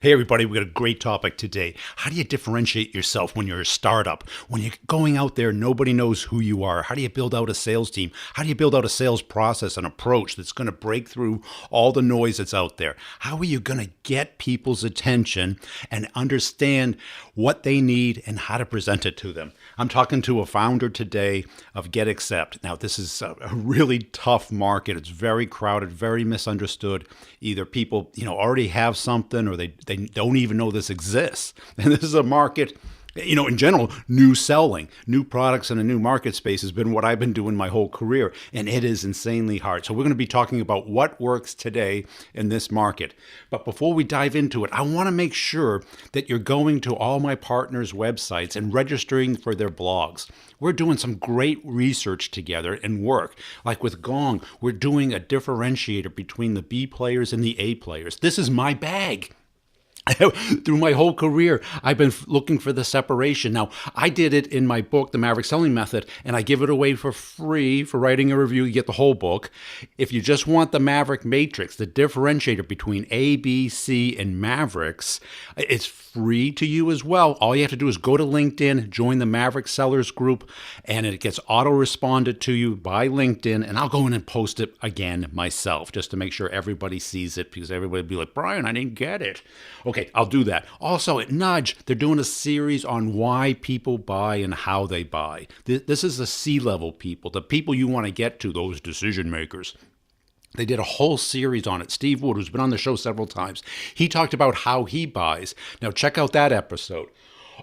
Hey, everybody, we got a great topic today. How do you differentiate yourself when you're a startup? When you're going out there, nobody knows who you are. How do you build out a sales team? How do you build out a sales process and approach that's going to break through all the noise that's out there? How are you going to get people's attention and understand what they need and how to present it to them? I'm talking to a founder today of GetAccept. Now, this is a really tough market. It's very crowded, very misunderstood. Either people, already have something or they don't even know this exists. And this is a market, in general, new selling, new products in a new market space has been what I've been doing my whole career. And it is insanely hard. So we're going to be talking about what works today in this market. But before we dive into it, I want to make sure that you're going to all my partners' websites and registering for their blogs. We're doing some great research together and work. Like with Gong, we're doing a differentiator between the B players and the A players. This is my bag. Through my whole career, I've been looking for the separation. Now, I did it in my book, The Maverick Selling Method, and I give it away for free for writing a review. You get the whole book. If you just want the Maverick Matrix, the differentiator between A, B, C, and Mavericks, it's free to you as well. All you have to do is go to LinkedIn, join the Maverick Sellers group, and it gets auto-responded to you by LinkedIn, and I'll go in and post it again myself just to make sure everybody sees it because everybody will be like, Brian, I didn't get it. Okay, I'll do that. Also, at Nudge, they're doing a series on why people buy and how they buy. This is the C-level people, the people you want to get to, those decision makers. They did a whole series on it. Steve Wood, who's been on the show several times, he talked about how he buys. Now, check out that episode.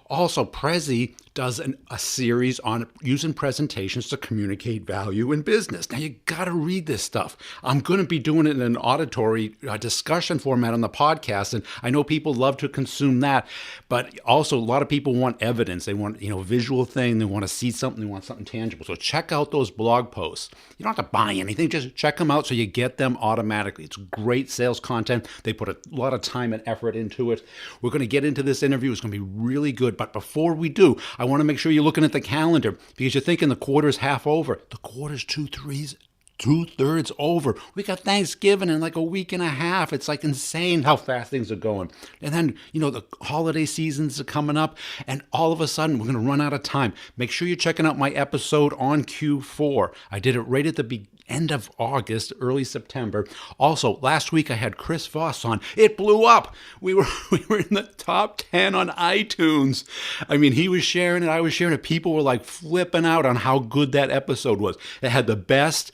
Also, Prezi does a series on using presentations to communicate value in business. Now, you got to read this stuff. I'm going to be doing it in an auditory discussion format on the podcast, and I know people love to consume that, but also a lot of people want evidence. They want, visual thing. They want to see something. They want something tangible. So check out those blog posts. You don't have to buy anything. Just check them out so you get them automatically. It's great sales content. They put a lot of time and effort into it. We're going to get into this interview. It's going to be really good. But before we do, I want to make sure you're looking at the calendar because you're thinking the quarter's half over. The quarter's two-thirds over. We got Thanksgiving in like a week and a half. It's like insane how fast things are going. And then, the holiday seasons are coming up, and all of a sudden we're going to run out of time. Make sure you're checking out my episode on Q4. I did it right at the end of August, early September. Also, last week I had Chris Voss on. It blew up. We were in the top 10 on iTunes. I mean, he was sharing it, I was sharing it. People were like flipping out on how good that episode was. It had the best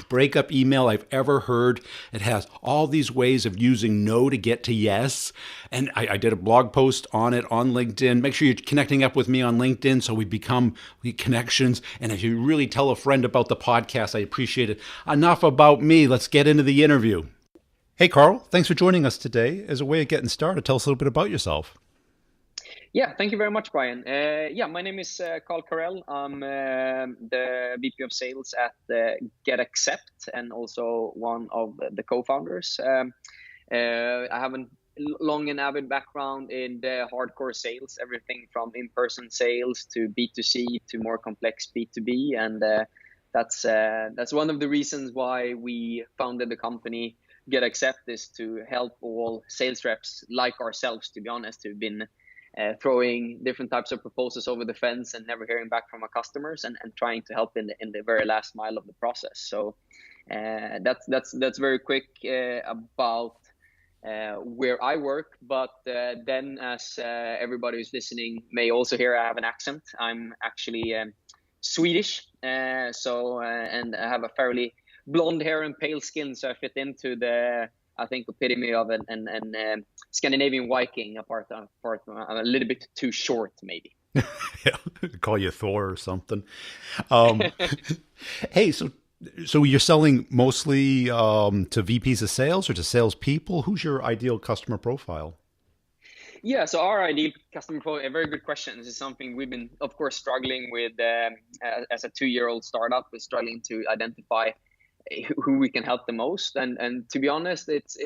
breakup email I've ever heard. It has all these ways of using no to get to yes. And I did a blog post on it on LinkedIn. Make sure you're connecting up with me on LinkedIn so we become connections. And if you really tell a friend about the podcast, I appreciate it. Enough about me. Let's get into the interview. Hey, Carl, thanks for joining us today. As a way of getting started, tell us a little bit about yourself. Yeah, thank you very much, Brian. My name is Carl Carell. I'm the VP of Sales at GetAccept and also one of the co-founders. I have a long and avid background in the hardcore sales, everything from in-person sales to B2C to more complex B2B, and that's one of the reasons why we founded the company GetAccept, is to help all sales reps like ourselves, to be honest, who've been throwing different types of proposals over the fence and never hearing back from our customers, and trying to help in the very last mile of the process. So that's very quick about where I work. But then, as everybody who's listening may also hear, I have an accent. I'm actually Swedish, and I have a fairly blonde hair and pale skin, so I fit into the, I think, epitome of an Scandinavian Viking. Apart, I'm a little bit too short, maybe. Yeah, call you Thor or something. Hey, so you're selling mostly to VPs of sales or to salespeople? Who's your ideal customer profile? Yeah, so our ideal customer profile, a very good question. This is something we've been, of course, struggling with as a 2-year-old startup. We're struggling to identify who we can help the most, and to be honest, it's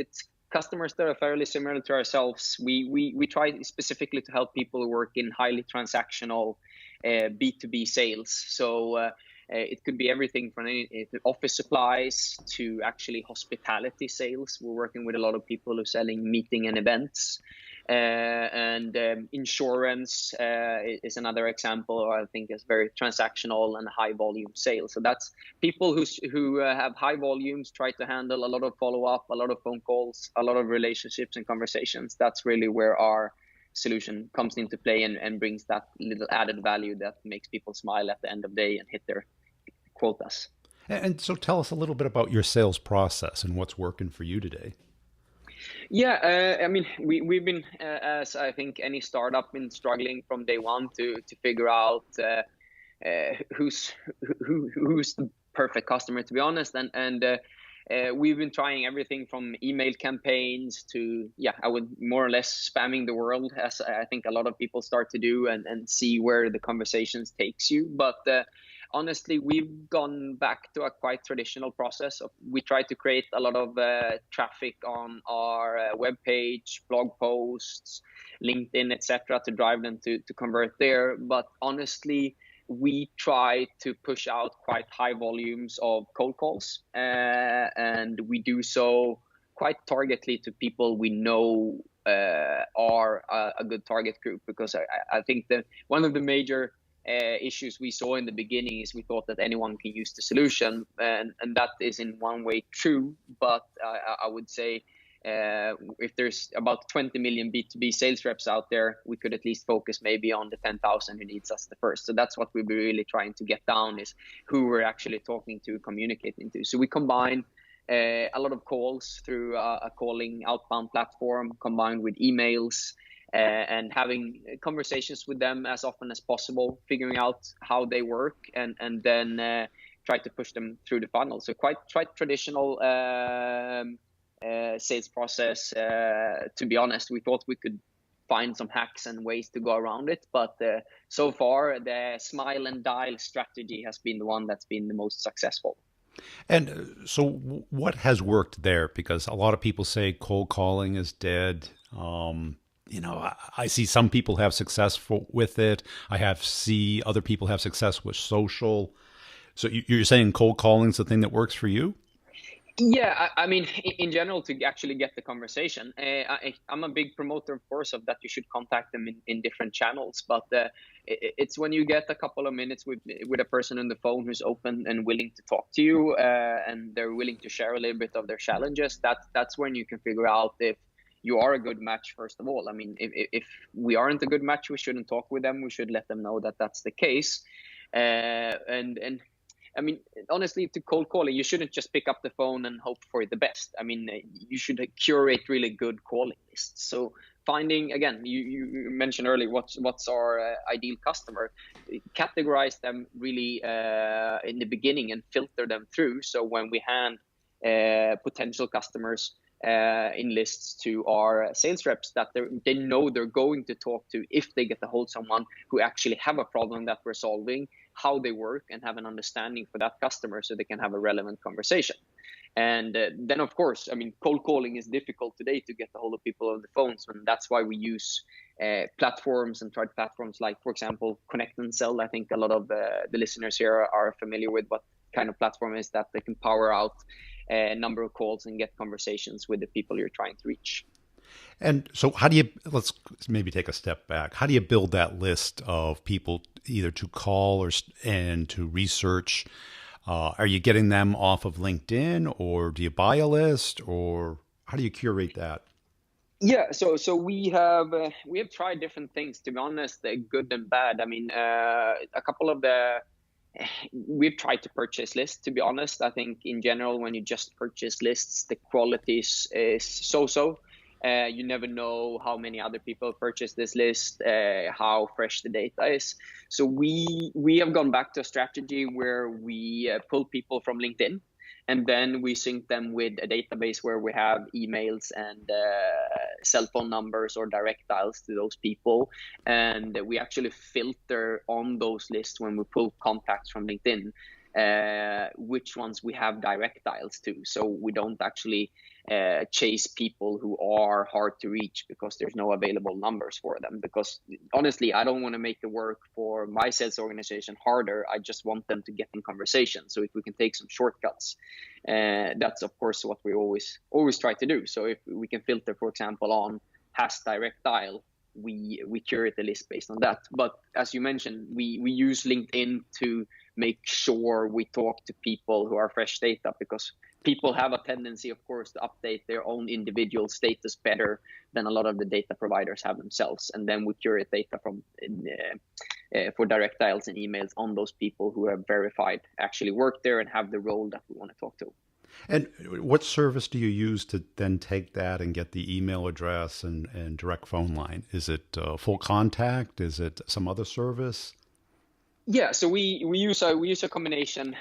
customers that are fairly similar to ourselves. We try specifically to help people who work in highly transactional B2B sales. So it could be everything from office supplies to actually hospitality sales. We're working with a lot of people who are selling meeting and events. and insurance is another example. I think is very transactional and high volume sales. So that's people who have high volumes, try to handle a lot of follow up, a lot of phone calls, a lot of relationships and conversations. That's really where our solution comes into play and brings that little added value that makes people smile at the end of the day and hit their quotas. And so tell us a little bit about your sales process and what's working for you today. Yeah, I mean, we've been, as I think any startup, been struggling from day one to figure out who's who's the perfect customer, to be honest. And we've been trying everything from email campaigns to, yeah, I would more or less spamming the world, as I think a lot of people start to do, and see where the conversations takes you. But honestly, we've gone back to a quite traditional process. We try to create a lot of traffic on our webpage, blog posts, LinkedIn, etc., to drive them to convert there. But honestly, we try to push out quite high volumes of cold calls, and we do so quite targetedly to people we know are a good target group. Because I think that one of the major issues we saw in the beginning is we thought that anyone can use the solution, and that is in one way true. But I would say if there's about 20 million B2B sales reps out there, we could at least focus maybe on the 10,000 who needs us the first. So that's what we're really trying to get down, is who we're actually talking to, communicating to. So we combine a lot of calls through a calling outbound platform combined with emails, and having conversations with them as often as possible, figuring out how they work, and then try to push them through the funnel. So quite traditional sales process. To be honest, we thought we could find some hacks and ways to go around it, but so far the smile and dial strategy has been the one that's been the most successful. And so what has worked there? Because a lot of people say cold calling is dead. I see some people have success with it. I have see other people have success with social. So you're saying cold calling is the thing that works for you? Yeah, I mean, in general, to actually get the conversation, I'm a big promoter, of course, of that you should contact them in different channels. But it's when you get a couple of minutes with a person on the phone who's open and willing to talk to you, and they're willing to share a little bit of their challenges. That's when you can figure out if you are a good match. First of all, I mean, if we aren't a good match, we shouldn't talk with them. We should let them know that that's the case, and I mean, honestly, to cold calling, you shouldn't just pick up the phone and hope for the best. I mean, you should curate really good calling lists. So finding, again, you mentioned earlier, what's our ideal customer, categorize them really in the beginning and filter them through. So when we hand potential customers in lists to our sales reps, that they know they're going to talk to if they get a hold of someone who actually have a problem that we're solving, how they work, and have an understanding for that customer, so they can have a relevant conversation. And then, of course, I mean, cold calling is difficult today to get a hold of people on the phones, and that's why we use platforms and tried platforms like, for example, Connect and Sell. I think a lot of the listeners here are familiar with what kind of platform is that. They can power out a number of calls and get conversations with the people you're trying to reach. And so let's maybe take a step back. How do you build that list of people either to call and to research? Are you getting them off of LinkedIn, or do you buy a list, or how do you curate that? Yeah, so we have tried different things, to be honest, good and bad. I mean, a couple of we've tried to purchase lists, to be honest. I think in general, when you just purchase lists, the quality is so-so. You never know how many other people purchase this list, how fresh the data is. So we have gone back to a strategy where we pull people from LinkedIn, and then we sync them with a database where we have emails and cell phone numbers or direct dials to those people. And we actually filter on those lists when we pull contacts from LinkedIn, which ones we have direct dials to. So we don't actually chase people who are hard to reach because there's no available numbers for them. Because honestly, I don't want to make the work for my sales organization harder. I just want them to get in conversation. So if we can take some shortcuts, that's of course what we always try to do. So if we can filter, for example, on has direct dial, we curate the list based on that. But as you mentioned, we use LinkedIn to make sure we talk to people who are fresh data, because people have a tendency, of course, to update their own individual status better than a lot of the data providers have themselves. And then we curate data from for direct dials and emails on those people who have verified actually work there and have the role that we want to talk to. And what service do you use to then take that and get the email address and direct phone line? Is it full contact? Is it some other service? Yeah, so we use a combination.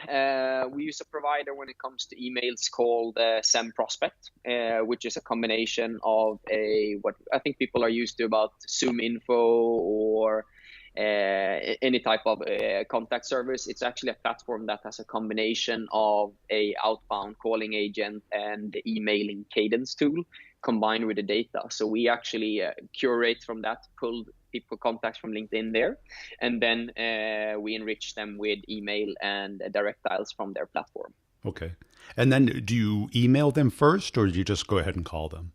We use a provider when it comes to emails called SendProspect, which is a combination of what I think people are used to about ZoomInfo or any type of contact service. It's actually a platform that has a combination of a outbound calling agent and the emailing cadence tool combined with the data. So we actually curate from that, pull people contacts from LinkedIn there, and then we enrich them with email and direct dials from their platform. Okay. And then do you email them first, or do you just go ahead and call them?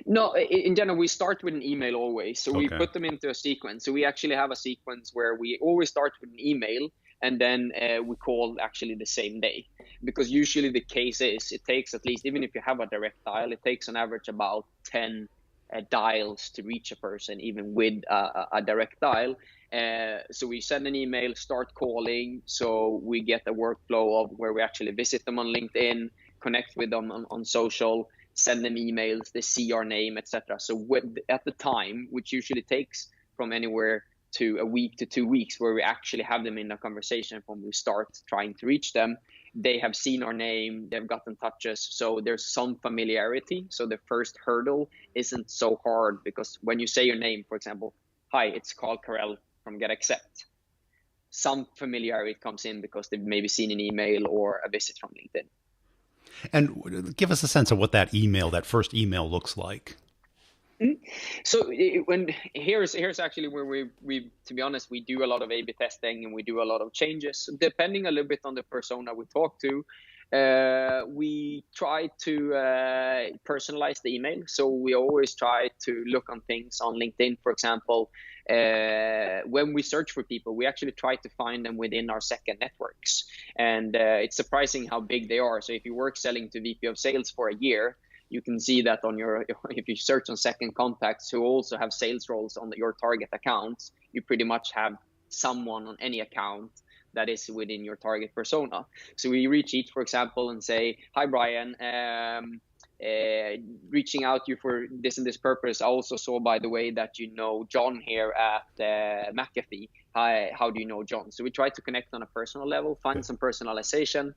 No, in general, we start with an email always. So we Okay. put them into a sequence. So we actually have a sequence where we always start with an email, and then we call actually the same day. Because usually the case is it takes at least, even if you have a direct dial, it takes on average about 10 dials to reach a person, even with a direct dial. So we send an email, start calling. So we get a workflow of where we actually visit them on LinkedIn, connect with them on social, send them emails, they see our name, etc. So at the time, which usually takes from anywhere to a week to 2 weeks, where we actually have them in a conversation when we start trying to reach them, they have seen our name, they've gotten touches, so there's some familiarity. So the first hurdle isn't so hard, because when you say your name, for example, hi, it's Carl Carell from GetAccept, some familiarity comes in because they've maybe seen an email or a visit from LinkedIn. And give us a sense of what that first email looks like. So here's actually where we to be honest, we do a lot of A/B testing and we do a lot of changes depending a little bit on the persona we talk to. We try to personalize the email, so we always try to look on things on LinkedIn, for example. When we search for people, we actually try to find them within our second networks, and it's surprising how big they are. So if you work selling to VP of sales for a year, you can see that if you search on second contacts who also have sales roles on your target accounts, you pretty much have someone on any account that is within your target persona. So we reach each, for example, and say, hi, Brian, reaching out to you for this and this purpose. I also saw, by the way, that you know John here at McAfee. Hi, how do you know John? So we try to connect on a personal level, find some personalization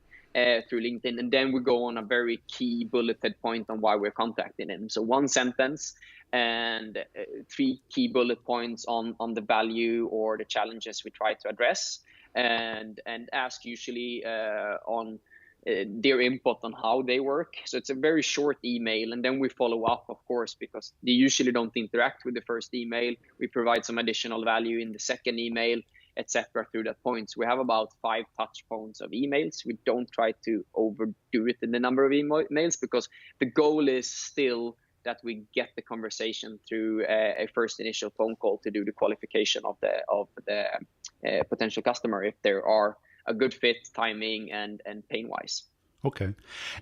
through LinkedIn, and then we go on a very key bulleted point on why we're contacting him. So one sentence and 3 key bullet points on the value or the challenges we try to address, and ask usually on their input on how they work. So it's a very short email, and then we follow up, of course, because they usually don't interact with the first email. We provide some additional value in the second email, etc. through that point. So we have about 5 touch points of emails. We don't try to overdo it in the number of emails, because the goal is still that we get the conversation through a first initial phone call to do the qualification of the potential customer, if there are a good fit, timing, and pain wise. Okay.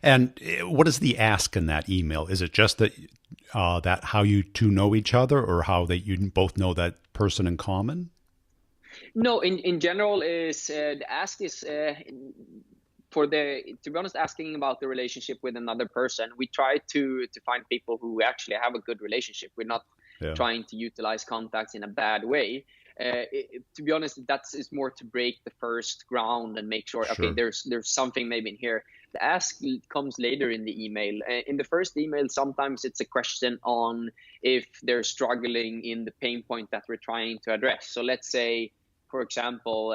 And what is the ask in that email? Is it just that how you two know each other, or how that you both know that person in common? No, in general, is the ask is to be honest, asking about the relationship with another person. We try to find people who actually have a good relationship. We're not trying to utilize contacts in a bad way. To be honest, is more to break the first ground and make sure, okay, there's something maybe in here. The ask comes later in the email. In the first email, sometimes it's a question on if they're struggling in the pain point that we're trying to address. So let's say, for example,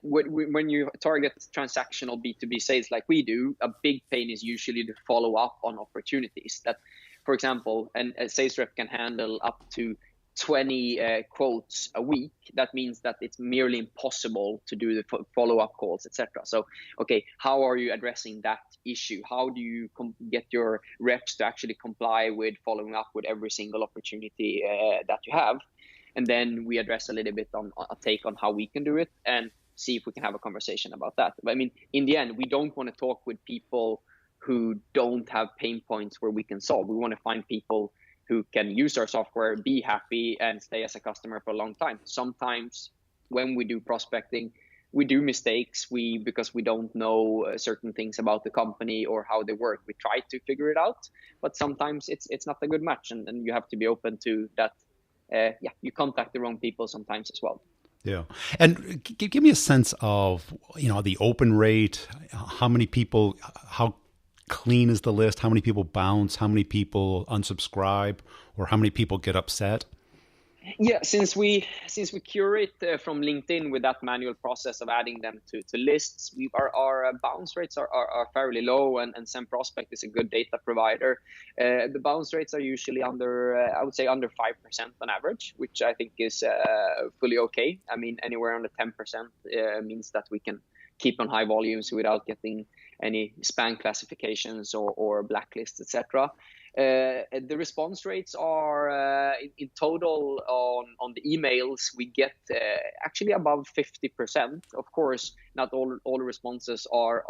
when you target transactional B2B sales like we do, a big pain is usually to follow up on opportunities that, for example, a sales rep can handle up to 20 quotes a week, that means that it's merely impossible to do the follow-up calls, etc. So, okay, how are you addressing that issue? How do you get your reps to actually comply with following up with every single opportunity that you have? And then we address a little bit on a take on how we can do it and see if we can have a conversation about that. But I mean, in the end, we don't want to talk with people who don't have pain points where we can solve. We want to find people who can use our software, be happy, and stay as a customer for a long time. Sometimes when we do prospecting, we do mistakes because we don't know certain things about the company or how they work. We try to figure it out, but sometimes it's not a good match, and you have to be open to that. You contact the wrong people sometimes as well. Yeah. And give me a sense of, the open rate, how many people, how clean is the list, how many people bounce, how many people unsubscribe, or how many people get upset? Yeah, since we curate from LinkedIn with that manual process of adding them to lists, our bounce rates are fairly low, and SendProspect is a good data provider. The bounce rates are usually under, I would say, under 5% on average, which I think is fully okay. I mean, anywhere under 10% means that we can keep on high volumes without getting any spam classifications or blacklists, etc. The response rates are in total on the emails we get actually above 50%. Of course, not all responses are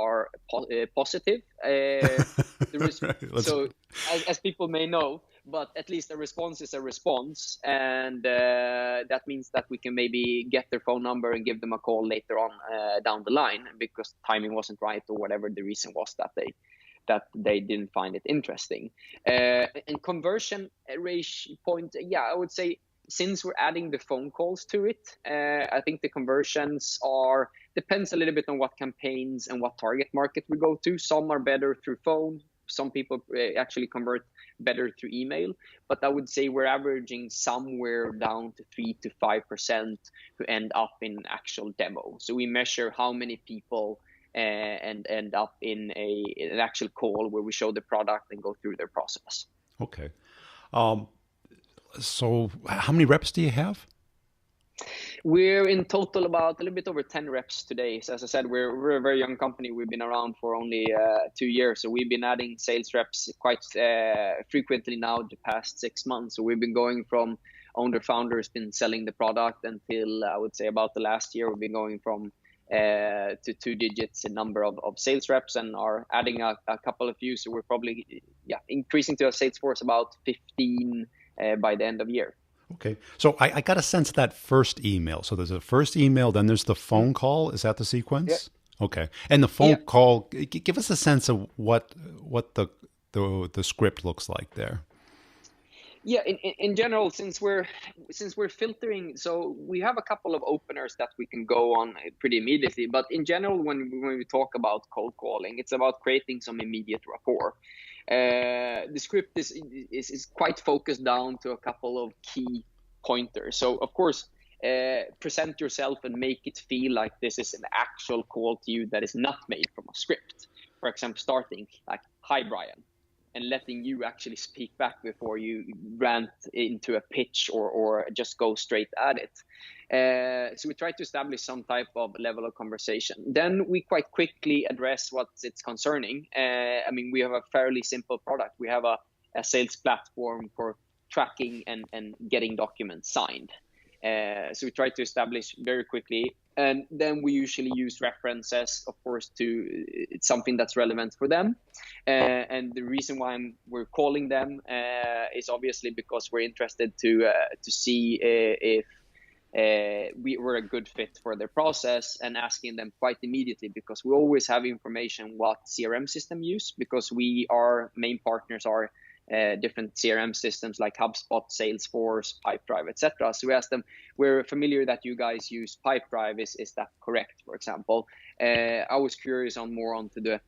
positive. So as people may know, but at least a response is a response, and that means that we can maybe get their phone number and give them a call later on down the line because timing wasn't right or whatever the reason was that they didn't find it interesting. And conversion ratio point, I would say since we're adding the phone calls to it, I think the conversions depends a little bit on what campaigns and what target market we go to. Some are better through phone. Some people actually convert better through email, but I would say we're averaging somewhere down to 3 to 5% who end up in actual demo. So we measure how many people and end up in an actual call where we show the product and go through their process. Okay. So how many reps do you have? We're in total about a little bit over 10 reps today. So as I said, we're a very young company. We've been around for only 2 years. So we've been adding sales reps quite frequently now the past 6 months. So we've been going from owner-founders been selling the product until I would say about the last year, we've been going from to 2 digits in number of sales reps and are adding a couple of few. So we're probably increasing to a sales force about 15 by the end of year. Okay. So I got a sense of that first email. So there's a first email, then there's the phone call. Is that the sequence? Yeah. Okay. And the phone call, give us a sense of what the script looks like there. Yeah, in general, since we're filtering, so we have a couple of openers that we can go on pretty immediately. But in general, when we talk about cold calling, it's about creating some immediate rapport. The script is quite focused down to a couple of key pointers. So of course, present yourself and make it feel like this is an actual call to you that is not made from a script. For example, starting like, "Hi, Brian," and letting you actually speak back before you rant into a pitch or just go straight at it. So we try to establish some type of level of conversation. Then we quite quickly address it's concerning. I mean, we have a fairly simple product. We have a sales platform for tracking and getting documents signed. So we try to establish very quickly. And then we usually use references, of course, it's something that's relevant for them. And the reason why we're calling them is obviously because we're interested to see if we were a good fit for their process, and asking them quite immediately, because we always have information what CRM system use, because our main partners are different CRM systems like HubSpot, Salesforce, Pipedrive, etc. So we asked them, "We're familiar that you guys use Pipedrive. Is that correct?" For example, I was curious more onto the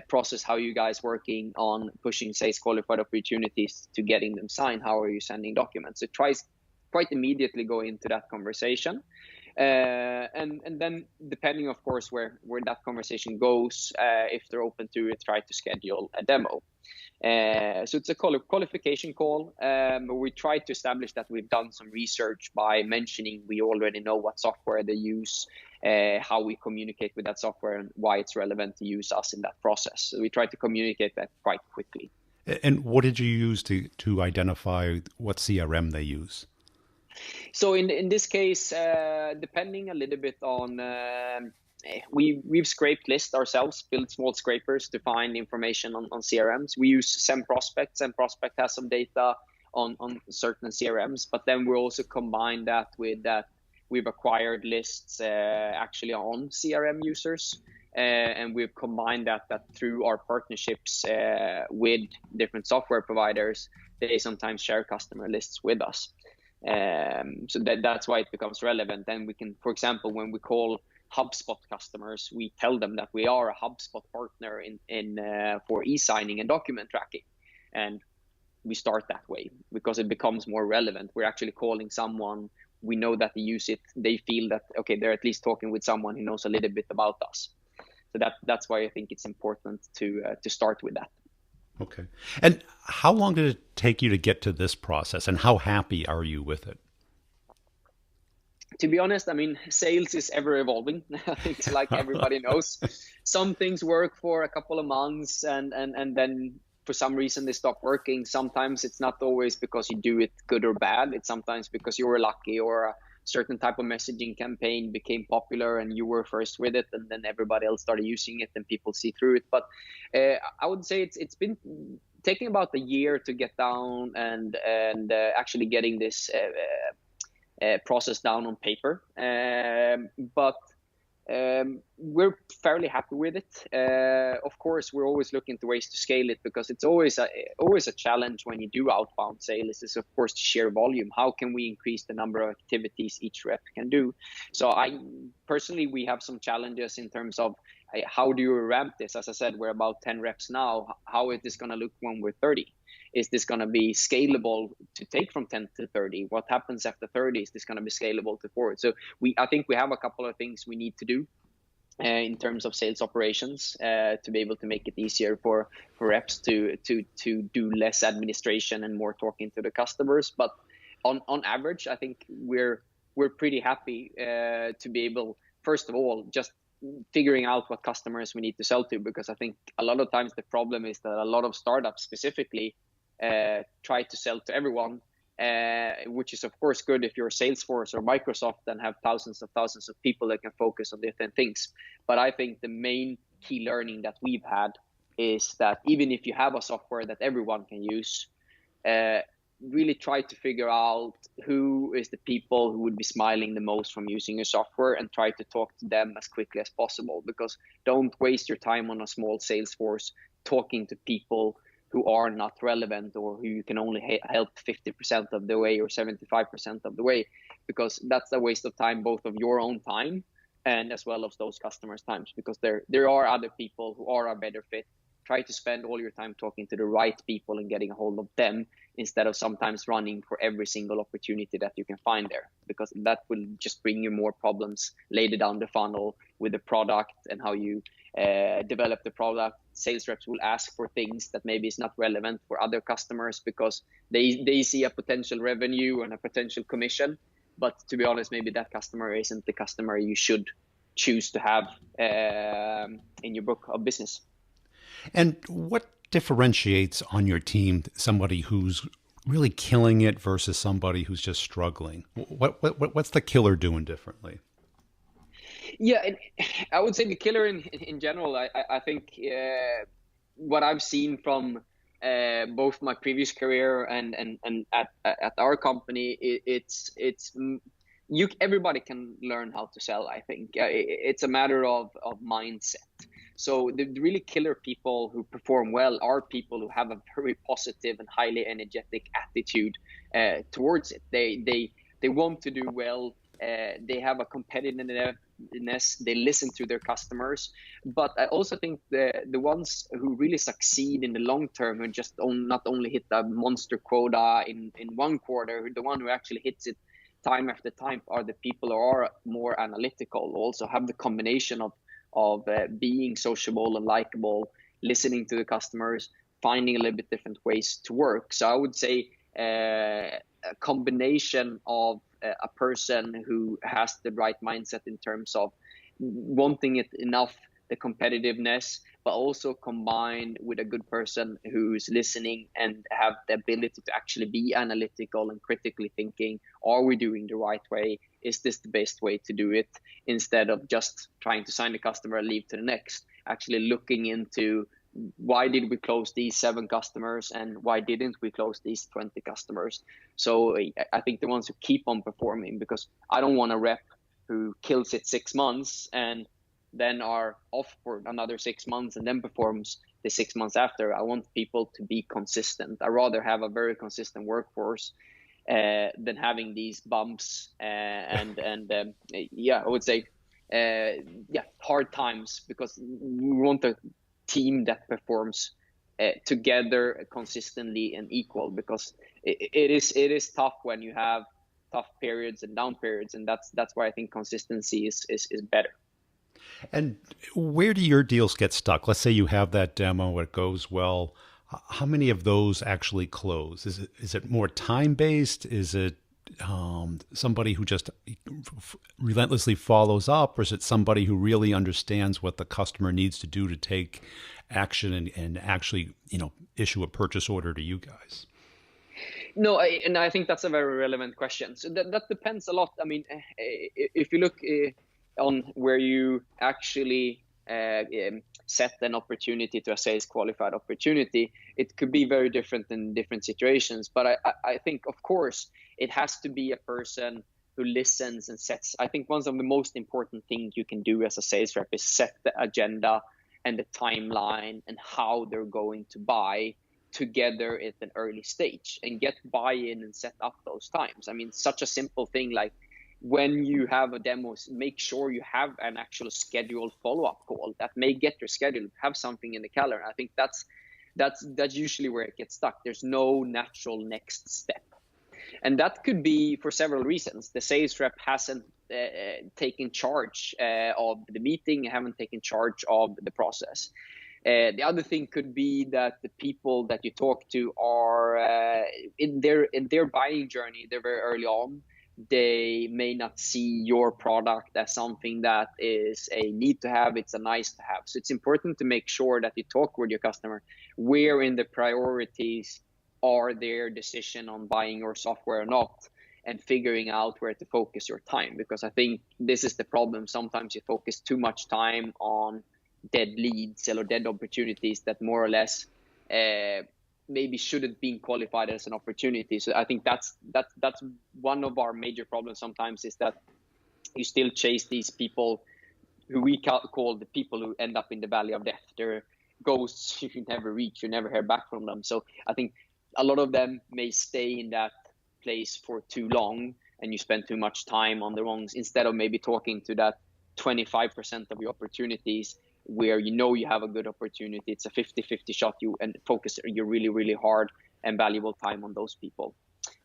process, how you guys working on pushing sales qualified opportunities to getting them signed. How are you sending documents? So it tries quite immediately go into that conversation. And then depending, of course, where that conversation goes, if they're open to it, try to schedule a demo. So it's a qualification call. We try to establish that we've done some research by mentioning we already know what software they use, how we communicate with that software, and why it's relevant to use us in that process. So we try to communicate that quite quickly. And what did you use to identify what CRM they use? So in this case, depending a little bit on, we've scraped lists ourselves, built small scrapers to find information on CRMs. We use SendProspect. SendProspect has some data on certain CRMs, but then we also combine that with that we've acquired lists actually on CRM users. And we've combined that through our partnerships with different software providers, they sometimes share customer lists with us. So that's why it becomes relevant. Then we can, for example, when we call HubSpot customers, we tell them that we are a HubSpot partner for e-signing and document tracking. And we start that way because it becomes more relevant. We're actually calling someone, we know that they use it, they feel that, okay, they're at least talking with someone who knows a little bit about us. So that's why I think it's important to start with that. Okay. And how long did it take you to get to this process, and how happy are you with it? To be honest, I mean, sales is ever evolving. It's like everybody knows. Some things work for a couple of months and then for some reason they stop working. Sometimes it's not always because you do it good or bad. It's sometimes because you were lucky or a certain type of messaging campaign became popular and you were first with it, and then everybody else started using it and people see through it. But I would say it's been taking about a year to get down and actually getting this process down on paper. But we're fairly happy with it. Of course, we're always looking to ways to scale it because it's always a challenge when you do outbound sales. Is of course the sheer volume. How can we increase the number of activities each rep can do? So we have some challenges in terms of how do you ramp this? As I said, we're about 10 reps now. How is this going to look when we're 30? Is this going to be scalable to take from 10 to 30? What happens after 30? Is this going to be scalable to forward? So I think we have a couple of things we need to do in terms of sales operations to be able to make it easier for reps to do less administration and more talking to the customers. But on average, I think we're pretty happy to be able, first of all, just figuring out what customers we need to sell to, because I think a lot of times the problem is that a lot of startups specifically try to sell to everyone, which is of course good if you're Salesforce or Microsoft and have thousands of people that can focus on different things. But I think the main key learning that we've had is that even if you have a software that everyone can use, really try to figure out who is the people who would be smiling the most from using your software and try to talk to them as quickly as possible. Because don't waste your time on a small sales force talking to people who are not relevant or who you can only help 50% of the way or 75% of the way, because that's a waste of time, both of your own time and as well as those customers' times, because there are other people who are a better fit. Try to spend all your time talking to the right people and getting a hold of them instead of sometimes running for every single opportunity that you can find there, because that will just bring you more problems later down the funnel with the product and how you develop the product. Sales reps will ask for things that maybe is not relevant for other customers because they see a potential revenue and a potential commission. But to be honest, maybe that customer isn't the customer you should choose to have in your book of business. And what differentiates on your team somebody who's really killing it versus somebody who's just struggling? What's the killer doing differently? Yeah, and I would say the killer in general, I think what I've seen from both my previous career and at our company, everybody can learn how to sell. I think it's a matter of mindset. So the really killer people who perform well are people who have a very positive and highly energetic attitude towards it. They want to do well. They have a competitiveness. They listen to their customers. But I also think the ones who really succeed in the long term and just not only hit the monster quota in one quarter, the one who actually hits it time after time are the people who are more analytical, also have the combination of being sociable and likable, listening to the customers, finding a little bit different ways to work. So I would say a combination of a person who has the right mindset in terms of wanting it enough, the competitiveness, but also combined with a good person who's listening and have the ability to actually be analytical and critically thinking, are we doing the right way? Is this the best way to do it? Instead of just trying to sign the customer and leave to the next, actually looking into why did we close these 7 customers and why didn't we close these 20 customers? So I think the ones who keep on performing, because I don't want a rep who kills it 6 months and then are off for another 6 months and then performs the 6 months after. I want people to be consistent. I rather have a very consistent workforce than having these bumps I would say hard times, because we want a team that performs together consistently and equal, because it is tough when you have tough periods and down periods, and that's why I think consistency is better. And where do your deals get stuck? Let's say you have that demo, it goes well. How many of those actually close? Is it more time based? Is it somebody who just relentlessly follows up, or is it somebody who really understands what the customer needs to do to take action and actually, issue a purchase order to you guys? No, and I think that's a very relevant question. So that depends a lot. I mean, if you look on where you actually set an opportunity to a sales qualified opportunity, it could be very different in different situations. But I think, of course, it has to be a person who listens and sets. I think one of the most important things you can do as a sales rep is set the agenda and the timeline and how they're going to buy together at an early stage, and get buy-in and set up those times. I mean, such a simple thing like, when you have a demo, make sure you have an actual scheduled follow-up call that may get your schedule, have something in the calendar. I think that's usually where it gets stuck. There's no natural next step. And that could be for several reasons. The sales rep hasn't taken charge of the meeting, haven't taken charge of the process. The other thing could be that the people that you talk to are in their buying journey, they're very early on. They may not see your product as something that is a need to have, it's a nice to have. So it's important to make sure that you talk with your customer where in the priorities are their decision on buying your software or not, and figuring out where to focus your time. Because I think this is the problem. Sometimes you focus too much time on dead leads or dead opportunities that more or less maybe shouldn't be qualified as an opportunity. So I think that's one of our major problems sometimes, is that you still chase these people who we call the people who end up in the valley of death. They're ghosts you never reach, you never hear back from them. So I think a lot of them may stay in that place for too long, and you spend too much time on the wrongs, instead of maybe talking to that 25% of your opportunities where you have a good opportunity. It's a 50-50 shot, and focus your really, really hard and valuable time on those people.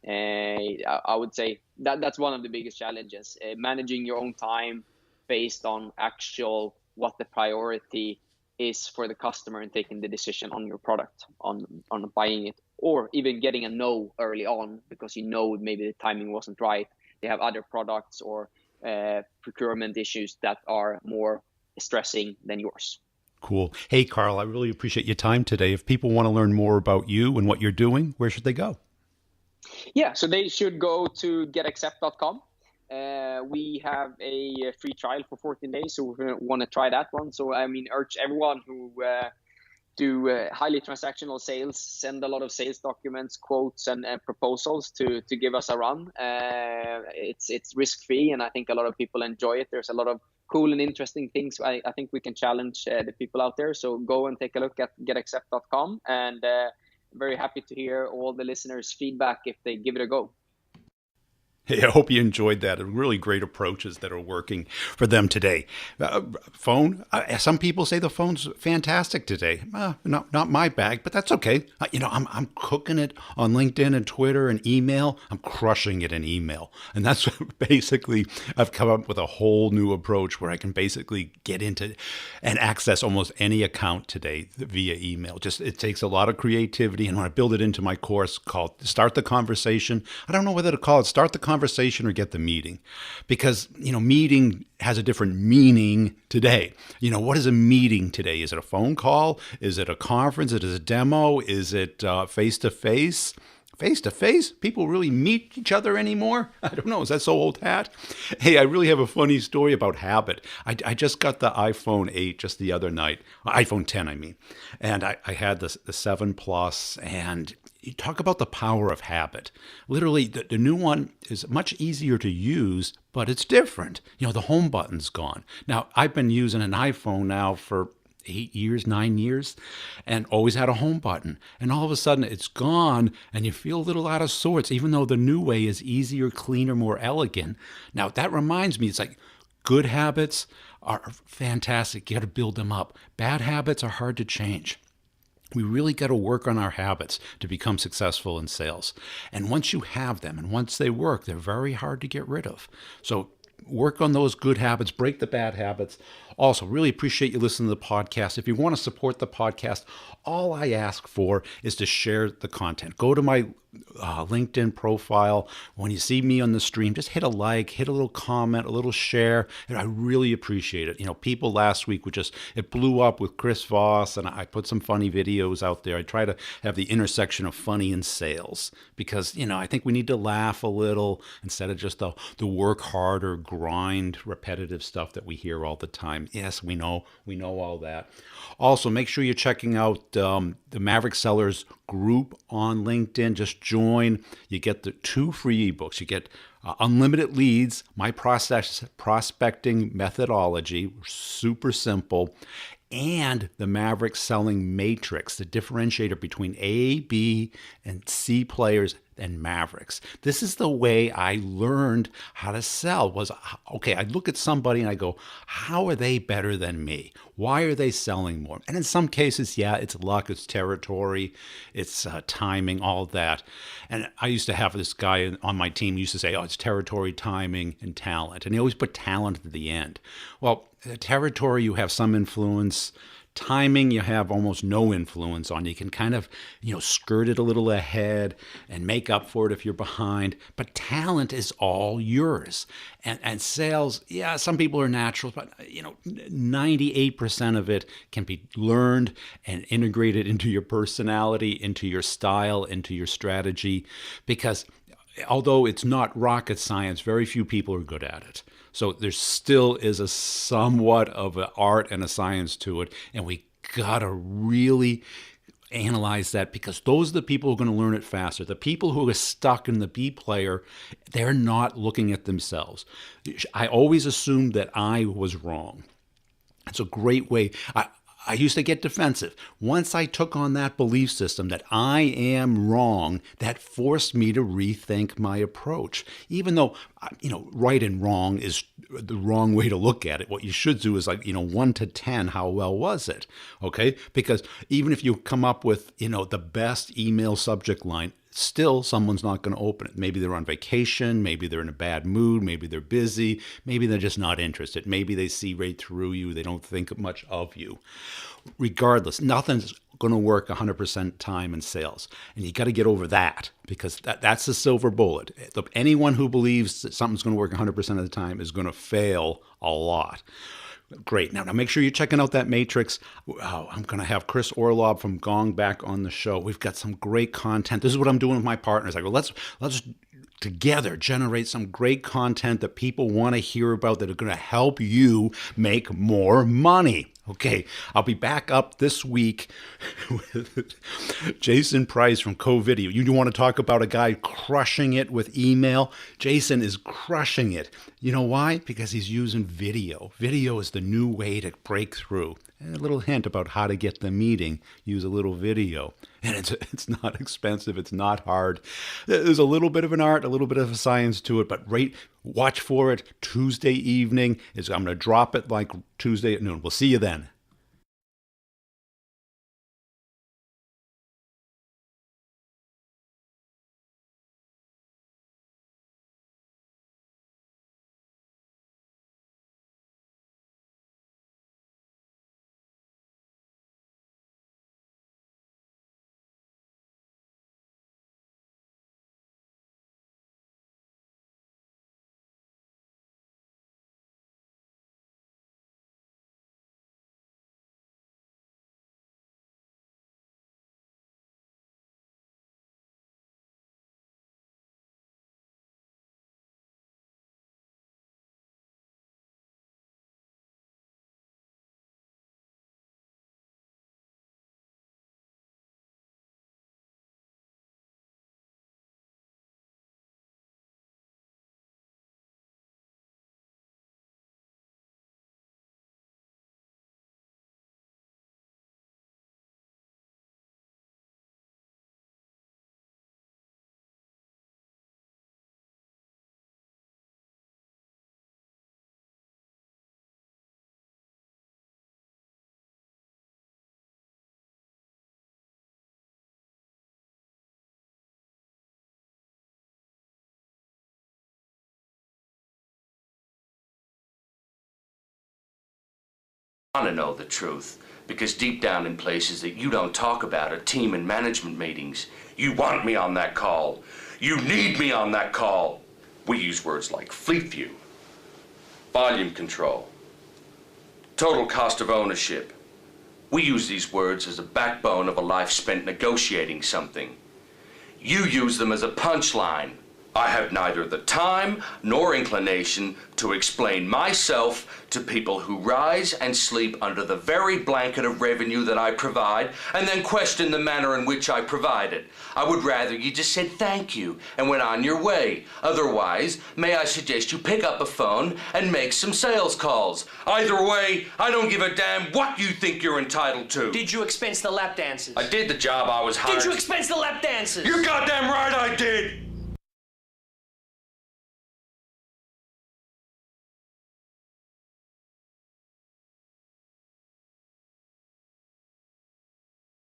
I would say that's one of the biggest challenges, managing your own time based on actual what the priority is for the customer, and taking the decision on your product, on buying it, or even getting a no early on because maybe the timing wasn't right. They have other products or procurement issues that are more stressing than yours. Cool. Hey, Carl, I really appreciate your time today. If people want to learn more about you and what you're doing, where should they go? Yeah, so they should go to getaccept.com. We have a free trial for 14 days, so we want to try that one. So I mean, urge everyone who do highly transactional sales, send a lot of sales documents, quotes, and proposals to give us a run. It's risk-free, and I think a lot of people enjoy it. There's a lot of cool and interesting things I think we can challenge the people out there. So go and take a look at getaccept.com, and very happy to hear all the listeners' feedback if they give it a go. Hey, I hope you enjoyed that. Really great approaches that are working for them today. Phone. Some people say the phone's fantastic today. Not my bag, but that's okay. I'm cooking it on LinkedIn and Twitter and email. I'm crushing it in email, and that's basically I've come up with a whole new approach where I can basically get into and access almost any account today via email. Just it takes a lot of creativity, and when I build it into my course called "Start the Conversation," I don't know whether to call it "Start the Conversation" or get the meeting, because meeting has a different meaning today. What is a meeting today? Is it a phone call? Is it a conference? Is it a demo? Is it face to face? Face to face? People really meet each other anymore? I don't know. Is that so old hat? Hey, I really have a funny story about habit. I just got the iPhone 8 just the other night, iPhone 10, I mean, and I had the 7 Plus, and you talk about the power of habit. Literally, the new one is much easier to use, but it's different. The home button's gone. Now, I've been using an iPhone now for 8 years, 9 years, and always had a home button. And all of a sudden it's gone and you feel a little out of sorts, even though the new way is easier, cleaner, more elegant. Now that reminds me, it's like good habits are fantastic. You got to build them up. Bad habits are hard to change. We really got to work on our habits to become successful in sales. And once you have them and once they work, they're very hard to get rid of. So work on those good habits, break the bad habits. Also, really appreciate you listening to the podcast. If you want to support the podcast, all I ask for is to share the content. Go to my LinkedIn profile. When you see me on the stream, just hit a like, hit a little comment, a little share, and I really appreciate it. People last week it blew up with Chris Voss, and I put some funny videos out there. I try to have the intersection of funny and sales because, I think we need to laugh a little instead of just the work harder, grind, repetitive stuff that we hear all the time. Yes, we know all that. Also, make sure you're checking out the Maverick Sellers group on LinkedIn. Just join. You get the 2 free ebooks. You get Unlimited Leads, my prospecting methodology, super simple, and the Maverick Selling Matrix, the differentiator between A, B, and C players and Mavericks. This is the way I learned how to sell. I look at somebody and I go, how are they better than me? Why are they selling more? And in some cases, yeah, it's luck, it's territory, it's timing, all that. And I used to have this guy on my team who used to say, it's territory, timing, and talent. And he always put talent at the end. Well, territory, you have some influence. Timing, you have almost no influence on. You can kind of, skirt it a little ahead and make up for it if you're behind. But talent is all yours. And sales, yeah, some people are naturals, but 98% of it can be learned and integrated into your personality, into your style, into your strategy. Because although it's not rocket science, very few people are good at it. So there still is a somewhat of an art and a science to it, and we gotta really analyze that because those are the people who are going to learn it faster. The people who are stuck in the B player, they're not looking at themselves. I always assumed that I was wrong. It's a great way. I used to get defensive. Once I took on that belief system that I am wrong, that forced me to rethink my approach. Even though, right and wrong is the wrong way to look at it. What you should do is 1 to 10, how well was it? Okay? Because even if you come up with, the best email subject line, still someone's not going to open it. Maybe they're on vacation, maybe they're in a bad mood, maybe they're busy, maybe they're just not interested, maybe they see right through you, they don't think much of you. Regardless, nothing's going to work 100% time in sales. And you got to get over that because that's the silver bullet. Anyone who believes that something's going to work 100% of the time is going to fail a lot. Great. Now make sure you're checking out that matrix. I'm going to have Chris Orlob from Gong back on the show. We've got some great content. This is what I'm doing with my partners. I go, let's together generate some great content that people want to hear about that are going to help you make more money. Okay, I'll be back up this week with Jason Price from CoVideo. You want to talk about a guy crushing it with email? Jason is crushing it. You know why? Because he's using video. Video is the new way to break through. And a little hint about how to get the meeting. Use a little video. And it's not expensive. It's not hard. There's a little bit of an art, a little bit of a science to it, but watch for it Tuesday evening. I'm going to drop it like Tuesday at noon. We'll see you then. Want to know the truth, because deep down in places that you don't talk about are team and management meetings. You want me on that call. You need me on that call. We use words like fleet view, volume control, total cost of ownership. We use these words as a backbone of a life spent negotiating something. You use them as a punchline. I have neither the time nor inclination to explain myself to people who rise and sleep under the very blanket of revenue that I provide and then question the manner in which I provide it. I would rather you just said thank you and went on your way. Otherwise, may I suggest you pick up a phone and make some sales calls. Either way, I don't give a damn what you think you're entitled to. Did you expense the lap dances? I did the job I was hired. Did you expense the lap dances? You're goddamn right I did!